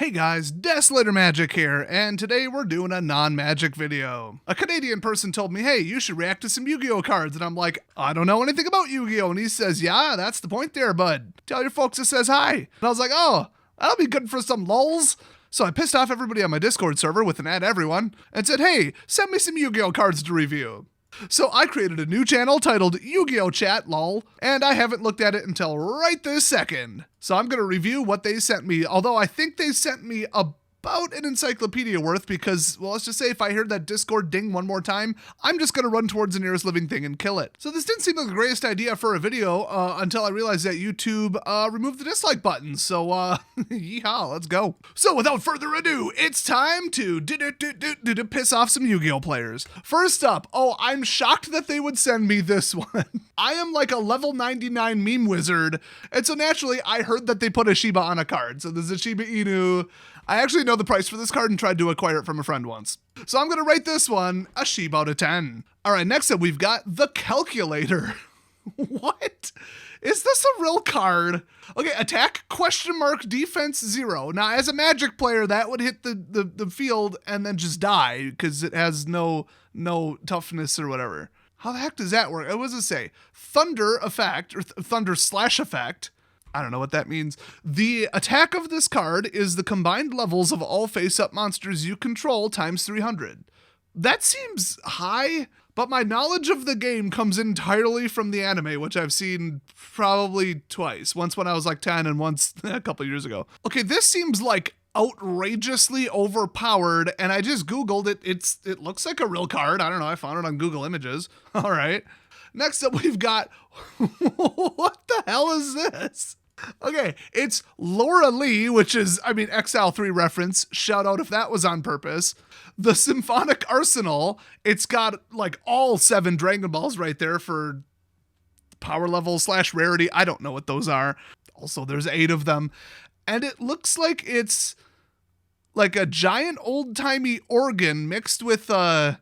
Hey guys, Desolator Magic here, and today we're doing a non-magic video. A Canadian person told me, hey, you should react to some Yu-Gi-Oh cards, and I'm like, I don't know anything about Yu-Gi-Oh, and he says, yeah, that's the point there, bud. Tell your folks it says hi. And I was like, oh, that'll be good for some lulz. So I pissed off everybody on my Discord server with an add everyone, and said, hey, send me some Yu-Gi-Oh cards to review. So I created a new channel titled Yu-Gi-Oh Chat, lol, and I haven't looked at it until right this second. So I'm going to review what they sent me, although I think they sent me about an encyclopedia worth because, well, let's just say if I hear that Discord ding one more time, I'm just going to run towards the nearest living thing and kill it. So this didn't seem like the greatest idea for a video until I realized that YouTube removed the dislike button. So, yeehaw, let's go. So without further ado, it's time to piss off some Yu-Gi-Oh players. First up, oh, I'm shocked that they would send me this one. I am like a level 99 meme wizard, and so naturally I heard that they put a Shiba on a card. So there's a Shiba Inu. I actually know the price for this card and tried to acquire it from a friend once. So I'm going to rate this one a Shiba out of 10. All right, next up we've got the Calculator. What? Is this a real card? Okay, attack, ? Defense 0. Now, as a Magic player, that would hit the field and then just die because it has no toughness or whatever. How the heck does that work? What does it say? Thunder effect, or thunder slash effect. I don't know what that means. The attack of this card is the combined levels of all face-up monsters you control times 300. That seems high, but my knowledge of the game comes entirely from the anime, which I've seen probably twice. Once when I was like 10 and once a couple years ago. Okay, this seems like outrageously overpowered, and I just Googled it. It looks like a real card. I don't know. I found it on Google Images. All right. Next up, we've got, what the hell is this? Okay, it's Laura Lee, which is, I mean, XL3 reference. Shout out if that was on purpose. The Symphonic Arsenal. It's got like all 7 Dragon Balls right there for power level / rarity. I don't know what those are. Also, there's 8 of them. And it looks like it's like a giant old-timey organ mixed with a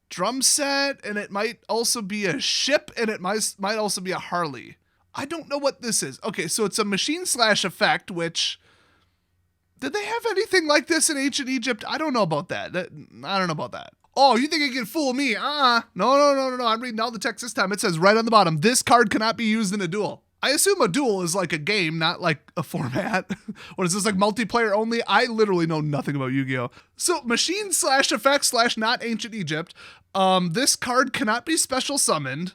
drum set, and it might also be a ship, and it might also be a Harley. I don't know what this is. Okay, so it's a machine / effect, which, did they have anything like this in ancient Egypt? I don't know about that. I don't know about that. Oh, you think you can fool me? No. I'm reading all the text this time. It says right on the bottom, this card cannot be used in a duel. I assume a duel is like a game, not like a format. What is this, like multiplayer only? I literally know nothing about Yu-Gi-Oh. So machine / effect / not ancient Egypt. This card cannot be special summoned.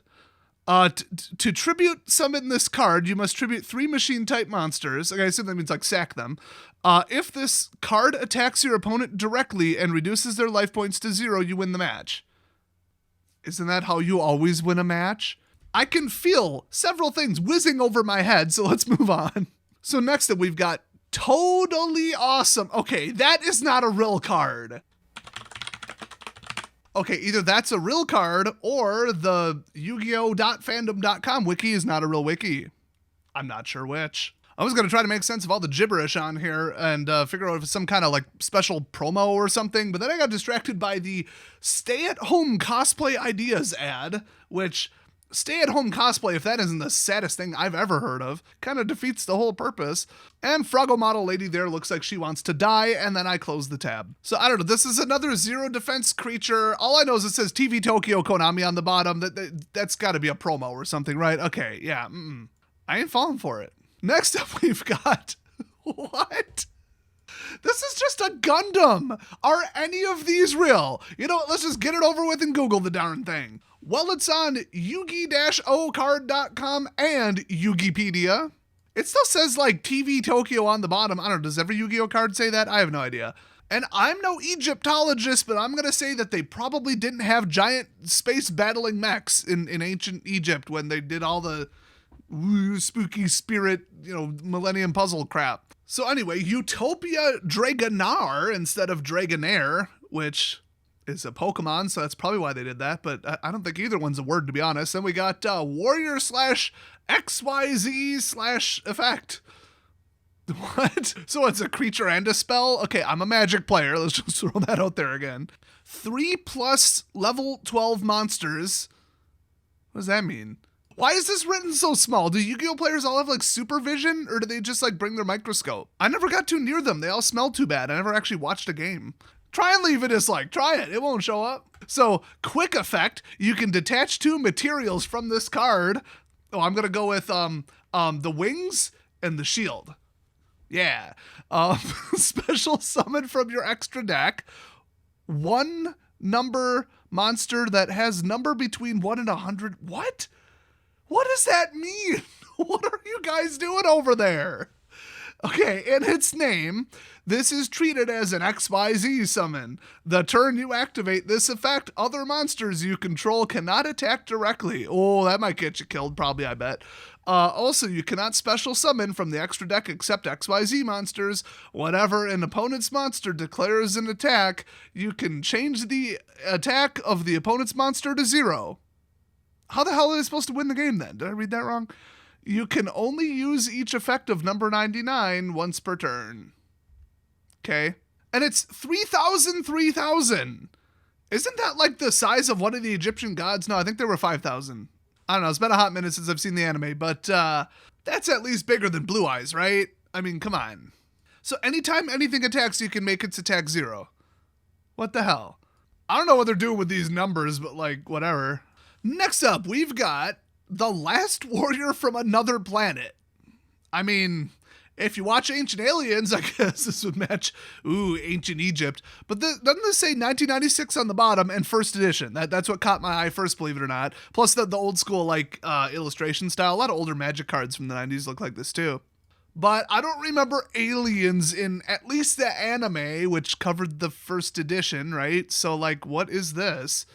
To tribute summon this card, you must tribute 3 machine type monsters. Okay, I assume that means like sack them. If this card attacks your opponent directly and reduces their life points to 0, you win the match. Isn't that how you always win a match? I can feel several things whizzing over my head, so let's move on. So next up, we've got Totally Awesome. Okay, that is not a real card. Okay, either that's a real card or the Yugioh.fandom.com wiki is not a real wiki. I'm not sure which. I was going to try to make sense of all the gibberish on here and figure out if it's some kind of like special promo or something, but then I got distracted by the stay-at-home cosplay ideas ad, which stay-at-home cosplay, if that isn't the saddest thing I've ever heard of, kind of defeats the whole purpose. And Froggo model lady there looks like she wants to die, and then I close the tab. So I don't know, this is another 0 defense creature. All I know is it says TV Tokyo Konami on the bottom. That's got to be a promo or something, right? Okay, yeah, I ain't falling for it. Next up, we've got, what? This is just a Gundam. Are any of these real? You know what, let's just get it over with and Google the darn thing. Well, it's on Yugi-Ocard.com and Yugipedia. It still says like TV Tokyo on the bottom. I don't know, does every Yu-Gi-Oh card say that? I have no idea. And I'm no Egyptologist, but I'm going to say that they probably didn't have giant space battling mechs in ancient Egypt when they did all the spooky spirit, Millennium Puzzle crap. So anyway, Utopia Dragonair instead of Dragonair, which is a Pokemon, so that's probably why they did that, but I don't think either one's a word, to be honest. Then we got Warrior / XYZ / effect. What? So it's a creature and a spell? Okay, I'm a Magic player. Let's just throw that out there again. 3+ level 12 monsters. What does that mean? Why is this written so small? Do Yu-Gi-Oh players all have like supervision, or do they just like bring their microscope? I never got too near them. They all smell too bad. I never actually watched a game. Try and leave a dislike. Try it. It won't show up. So, quick effect. You can detach 2 materials from this card. Oh, I'm gonna go with the wings and the shield. Yeah. Special summon from your extra deck 1 number monster that has number between 1 and 100. What? What does that mean? What are you guys doing over there? Okay, in its name, this is treated as an XYZ summon. The turn you activate this effect, other monsters you control cannot attack directly. Oh, that might get you killed, probably, I bet. Also, you cannot special summon from the extra deck except XYZ monsters. Whenever an opponent's monster declares an attack, you can change the attack of the opponent's monster to 0. How the hell are they supposed to win the game then? Did I read that wrong? You can only use each effect of number 99 once per turn. Okay. And it's 3,000, 3,000. Isn't that like the size of one of the Egyptian gods? No, I think there were 5,000. I don't know. It's been a hot minute since I've seen the anime, but that's at least bigger than Blue Eyes, right? I mean, come on. So anytime anything attacks, you can make its attack 0. What the hell? I don't know what they're doing with these numbers, but like, whatever. Next up, we've got the last warrior from another planet. I mean, if you watch Ancient Aliens, I guess this would match, Ancient Egypt. But doesn't this say 1996 on the bottom and first edition? That's what caught my eye first, believe it or not. Plus the old school, like, illustration style. A lot of older Magic cards from the 90s look like this, too. But I don't remember aliens in at least the anime, which covered the first edition, right? So, like, what is this?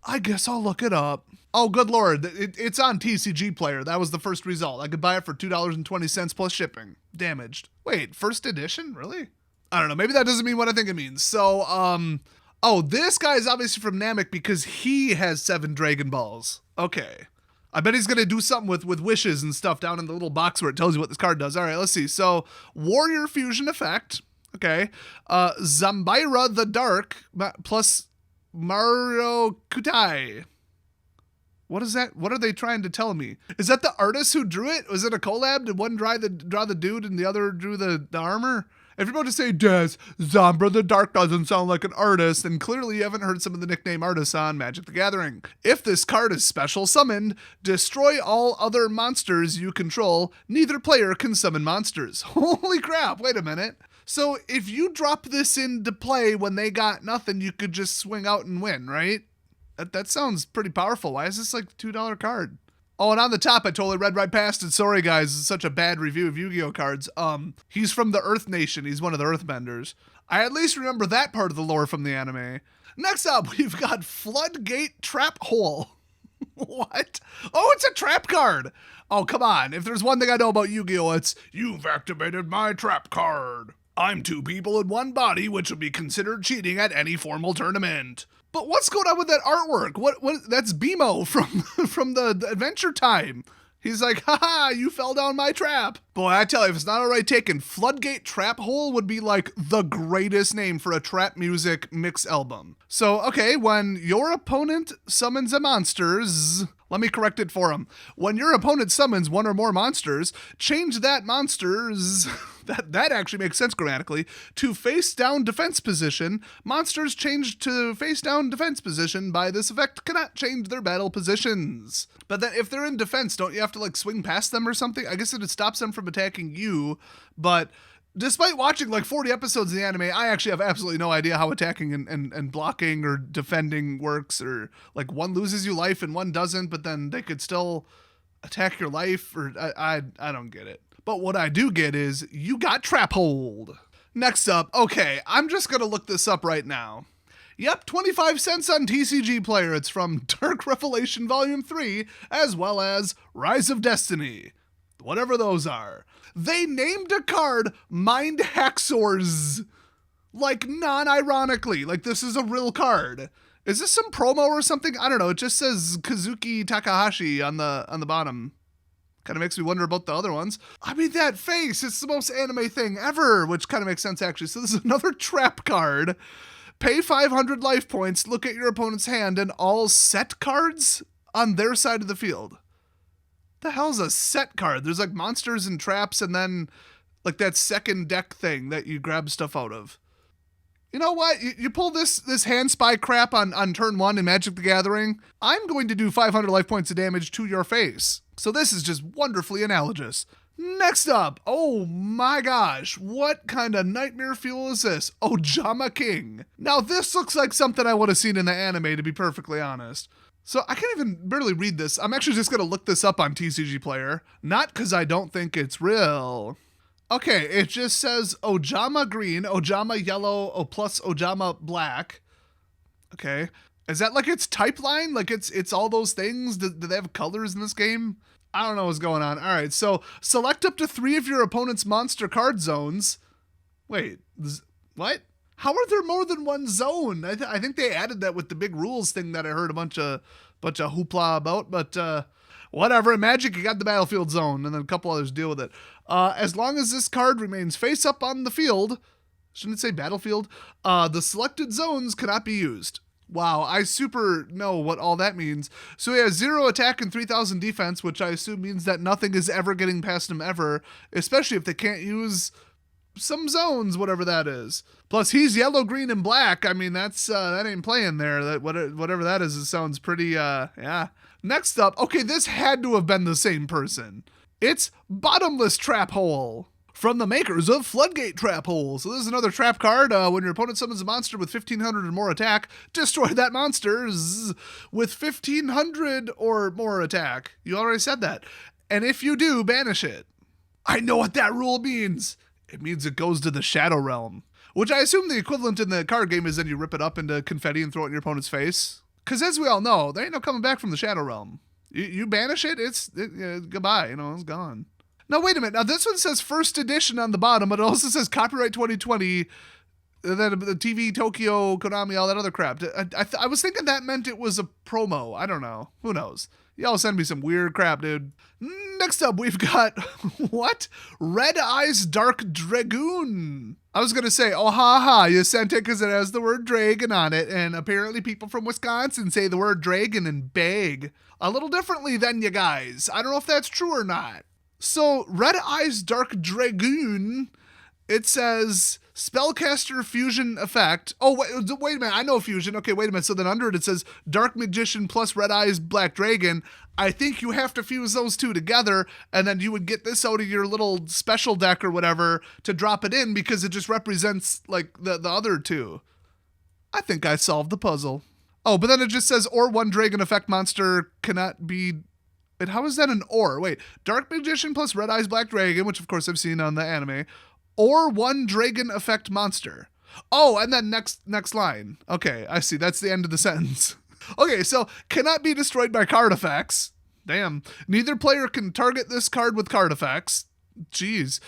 I guess I'll look it up. Oh, good lord. It's on TCG Player. That was the first result. I could buy it for $2.20 plus shipping. Damaged. Wait, first edition? Really? I don't know. Maybe that doesn't mean what I think it means. So, oh, this guy is obviously from Namek because he has 7 Dragon Balls. Okay. I bet he's going to do something with wishes and stuff down in the little box where it tells you what this card does. All right, let's see. So, Warrior Fusion effect. Okay. Zambaira the Dark plus Mario Kutai. What is that? What are they trying to tell me? Is that the artist who drew it? Was it a collab? Did one draw the dude and the other drew the armor? If you're about to say, Des, Zambra the Dark doesn't sound like an artist, then clearly you haven't heard some of the nickname artists on Magic the Gathering. If this card is special summoned, destroy all other monsters you control. Neither player can summon monsters. Holy crap, wait a minute. So if you drop this into play when they got nothing, you could just swing out and win, right? That sounds pretty powerful. Why is this like a $2 card? Oh, and on the top, I totally read right past it. Sorry, guys. It's such a bad review of Yu-Gi-Oh cards. He's from the Earth Nation. He's one of the Earthbenders. I at least remember that part of the lore from the anime. Next up, we've got Floodgate Trap Hole. What? Oh, it's a trap card. Oh, come on. If there's one thing I know about Yu-Gi-Oh, it's, you've activated my trap card. I'm 2 people in 1 body, which would be considered cheating at any formal tournament. But what's going on with that artwork? What? That's BMO from the Adventure Time. He's like, haha, you fell down my trap. Boy, I tell you, if it's not already taken, Floodgate Trap Hole would be like the greatest name for a trap music mix album. So, okay, when your opponent summons a monsters, let me correct it for him. When your opponent summons 1 or more monsters, change that monsters, that actually makes sense grammatically, to face down defense position. Monsters changed to face down defense position by this effect cannot change their battle positions. But then if they're in defense, don't you have to like swing past them or something? I guess it stops them from attacking you, but despite watching like 40 episodes of the anime, I actually have absolutely no idea how attacking and blocking or defending works, or like one loses you life and one doesn't, but then they could still attack your life, or I don't get it. But what I do get is you got Trap Hold. Next up, okay, I'm just going to look this up right now. Yep, 25 cents on TCG Player. It's from Dark Revelation Volume 3, as well as Rise of Destiny. Whatever those are. They named a card Mind Haxors. Like, non-ironically. Like, this is a real card. Is this some promo or something? I don't know. It just says Kazuki Takahashi on the bottom. Kind of makes me wonder about the other ones. I mean, that face, it's the most anime thing ever, which kind of makes sense, actually. So this is another trap card. Pay 500 life points, look at your opponent's hand, and all set cards on their side of the field. The hell's a set card? There's like monsters and traps and then like that second deck thing that you grab stuff out of. You know what? You pull this hand spy crap on turn 1 in Magic the Gathering, I'm going to do 500 life points of damage to your face. So this is just wonderfully analogous. Next up, oh my gosh, what kind of nightmare fuel is this? Ojama King. Now this looks like something I would have seen in the anime, to be perfectly honest. So I can't even barely read this. I'm actually just going to look this up on TCG Player. Not because I don't think it's real. Okay, it just says Ojama green, Ojama yellow, plus Ojama black. Okay. Is that like its type line? Like it's all those things? Do they have colors in this game? I don't know what's going on. All right, so select up to 3 of your opponent's monster card zones. Wait, what? How are there more than one zone? I think they added that with the big rules thing that I heard a bunch of hoopla about, but whatever. In Magic, you got the battlefield zone, and then a couple others deal with it. As long as this card remains face up on the field, shouldn't it say battlefield? The selected zones cannot be used. Wow, I super know what all that means. So he has 0 attack and 3,000 defense, which I assume means that nothing is ever getting past him ever, especially if they can't use some zones, whatever that is. Plus, he's yellow, green, and black. I mean, that ain't playing there. That whatever that is, it sounds pretty, yeah. Next up, okay, this had to have been the same person. It's Bottomless Trap Hole, from the makers of Floodgate Trap Hole. So this is another trap card. When your opponent summons a monster with 1,500 or more attack, destroy that monster with 1,500 or more attack. You already said that. And if you do, banish it. I know what that rule means. It means it goes to the Shadow Realm, which I assume the equivalent in the card game is then you rip it up into confetti and throw it in your opponent's face. Because as we all know, there ain't no coming back from the Shadow Realm. You banish it, goodbye, it's gone. Now, wait a minute. Now, this one says first edition on the bottom, but it also says copyright 2020, then the TV, Tokyo, Konami, all that other crap. I was thinking that meant it was a promo. I don't know. Who knows? Y'all send me some weird crap, dude. Next up, we've got, what? Red Eyes Dark Dragoon. I was going to say, oh, ha, you sent it because it has the word dragon on it, and apparently people from Wisconsin say the word dragon and beg a little differently than you guys. I don't know if that's true or not. So, Red Eyes Dark Dragoon, it says Spellcaster Fusion Effect. Oh, wait a minute. I know Fusion. Okay, wait a minute. So then under it says Dark Magician plus Red Eyes Black Dragon. I think you have to fuse those two together, and then you would get this out of your little special deck or whatever to drop it in because it just represents, like, the other two. I think I solved the puzzle. Oh, but then it just says, or one Dragon Effect monster cannot be... Wait, how is that an or? Wait, Dark Magician plus Red Eyes Black Dragon, which of course I've seen on the anime, or one Dragon Effect monster. Oh, and then next line. Okay, I see. That's the end of the sentence. Okay, so cannot be destroyed by card effects. Damn. Neither player can target this card with card effects. Jeez.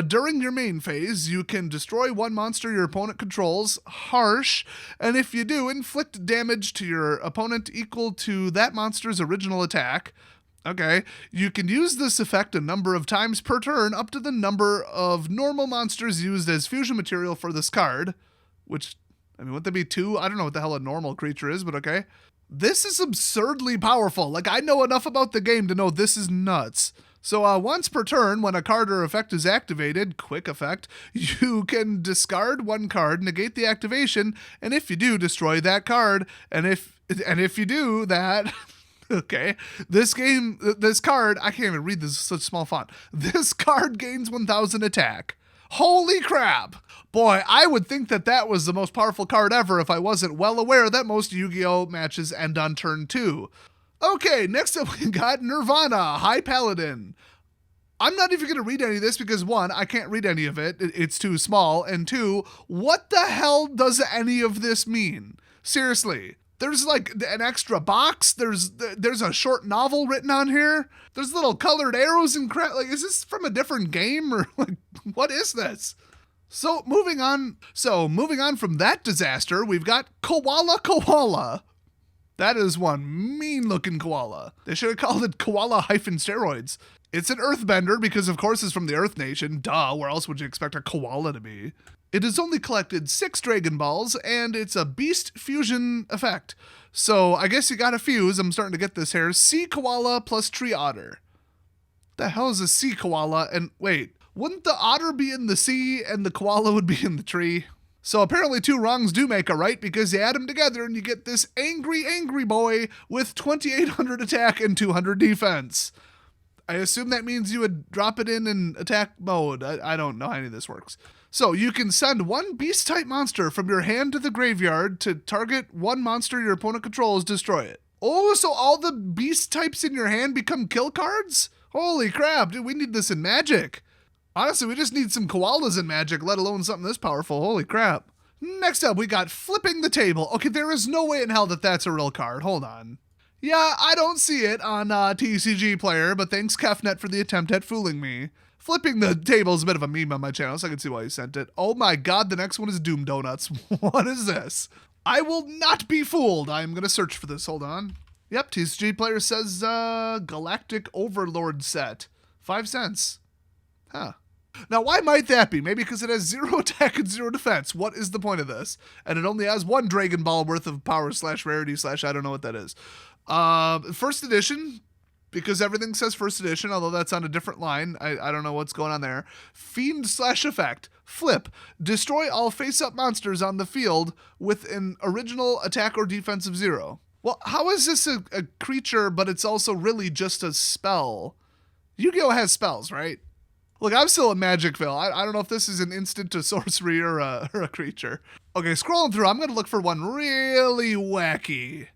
During your main phase, you can destroy one monster your opponent controls. Harsh. And if you do, inflict damage to your opponent equal to that monster's original attack. Okay, you can use this effect a number of times per turn, up to the number of normal monsters used as fusion material for this card, which, I mean, would that be 2? I don't know what the hell a normal creature is, but okay. This is absurdly powerful. Like, I know enough about the game to know this is nuts. So once per turn, when a card or effect is activated, quick effect, you can discard one card, negate the activation, and if you do, destroy that card, and if you do that... Okay, this card, I can't even read this, such small font. This card gains 1,000 attack. Holy crap. Boy, I would think that was the most powerful card ever if I wasn't well aware that most Yu-Gi-Oh matches end on turn 2. Okay, next up we got Nirvana, High Paladin. I'm not even going to read any of this because 1, I can't read any of it. It's too small. And 2, what the hell does any of this mean? Seriously. There's like an extra box. There's a short novel written on here. There's little colored arrows and crap. Like, is this from a different game or like, what is this? So moving on from that disaster, we've got Koala. That is one mean looking koala. They should have called it Koala-steroids. It's an earthbender because of course it's from the Earth Nation. Duh, where else would you expect a koala to be? It has only collected 6 Dragon Balls, and it's a Beast Fusion effect. So I guess you gotta fuse, I'm starting to get this here, Sea Koala plus Tree Otter. The hell is a sea koala? And wait, wouldn't the otter be in the sea and the koala would be in the tree? So apparently 2 wrongs do make a right, because you add them together and you get this angry, angry boy with 2,800 attack and 200 defense. I assume that means you would drop it in attack mode. I don't know how any of this works. So you can send 1 beast-type monster from your hand to the graveyard to target 1 monster your opponent controls, destroy it. Oh, so all the beast types in your hand become kill cards? Holy crap, dude, we need this in Magic. Honestly, we just need some koalas in Magic, let alone something this powerful. Holy crap. Next up, we got Flipping the Table. Okay, there is no way in hell that that's a real card. Hold on. Yeah, I don't see it on TCG Player, but thanks Kefnet for the attempt at fooling me. Flipping the Table is a bit of a meme on my channel, so I can see why you sent it. Oh my god, the next one is Doom Donuts. What is this? I will not be fooled. I'm going to search for this. Hold on. Yep, TCG Player says Galactic Overlord set. 5 cents. Huh. Now, why might that be? Maybe because it has 0 attack and 0 defense. What is the point of this? And it only has 1 Dragon Ball worth of power / rarity / I don't know what that is. First edition, because everything says first edition, although that's on a different line. I don't know what's going on there. Fiend / effect. Flip. Destroy all face-up monsters on the field with an original attack or defense of 0. Well, how is this a creature, but it's also really just a spell? Yu-Gi-Oh! Has spells, right? Look, I'm still in Magicville. I don't know if this is an instant to sorcery or a creature. Okay, scrolling through, I'm going to look for one really wacky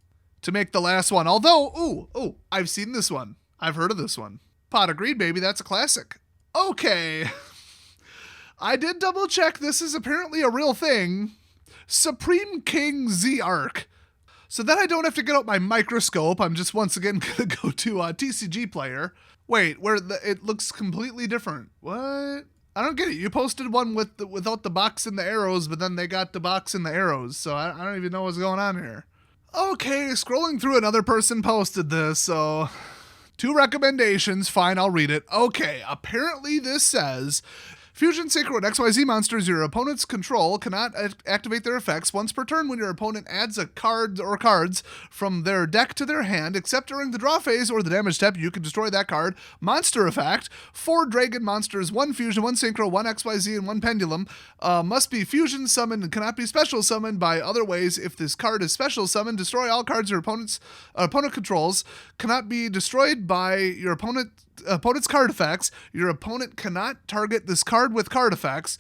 to make the last one. Although, ooh, I've seen this one. I've heard of this one. Pot of Greed, baby, that's a classic. Okay. I did double check. This is apparently a real thing. Supreme King Z-Arc. So then I don't have to get out my microscope. I'm just once again going to go to TCG Player. Wait, it looks completely different. What? I don't get it. You posted one without the box and the arrows, but then they got the box and the arrows. So I don't even know what's going on here. Okay, scrolling through, another person posted this, so 2 recommendations. Fine, I'll read it. Okay, apparently this says Fusion Synchro and XYZ monsters your opponent's control cannot activate their effects once per turn when your opponent adds a card or cards from their deck to their hand, except during the draw phase or the damage step. You can destroy that card. Monster effect. 4 dragon monsters, 1 fusion, 1 synchro, 1 XYZ, and 1 pendulum. Must be fusion summoned and cannot be special summoned by other ways. If this card is special summoned, destroy all cards your opponent controls. Cannot be destroyed by your opponent's card effects. Your opponent cannot target this card with card effects.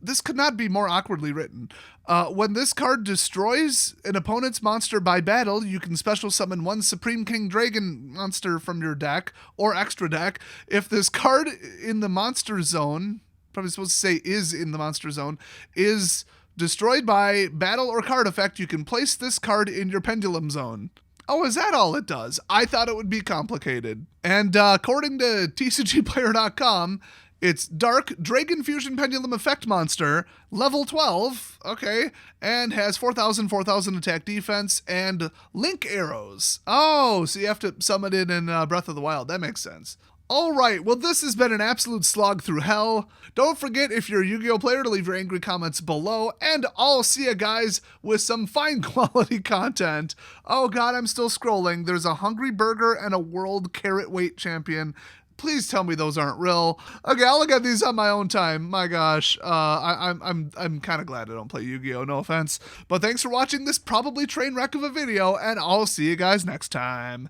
This could not be more awkwardly written. When this card destroys an opponent's monster by battle, you can special summon 1 Supreme King Dragon monster from your deck or extra deck. If this card in the monster zone, probably supposed to say is in the monster zone, is destroyed by battle or card effect, you can place this card in your pendulum zone. Oh, is that all it does? I thought it would be complicated. And according to TCGplayer.com, it's Dark Dragon Fusion Pendulum Effect Monster, level 12, okay, and has 4,000 attack defense and link arrows. Oh, so you have to summon it in Breath of the Wild. That makes sense. All right, well, this has been an absolute slog through hell. Don't forget, if you're a Yu-Gi-Oh player, to leave your angry comments below, and I'll see you guys with some fine quality content. Oh god, I'm still scrolling. There's a Hungry Burger and a World Carrot Weight Champion. Please tell me those aren't real. Okay, I'll look at these on my own time. My gosh, I'm kind of glad I don't play Yu-Gi-Oh, no offense. But thanks for watching this probably train wreck of a video, and I'll see you guys next time.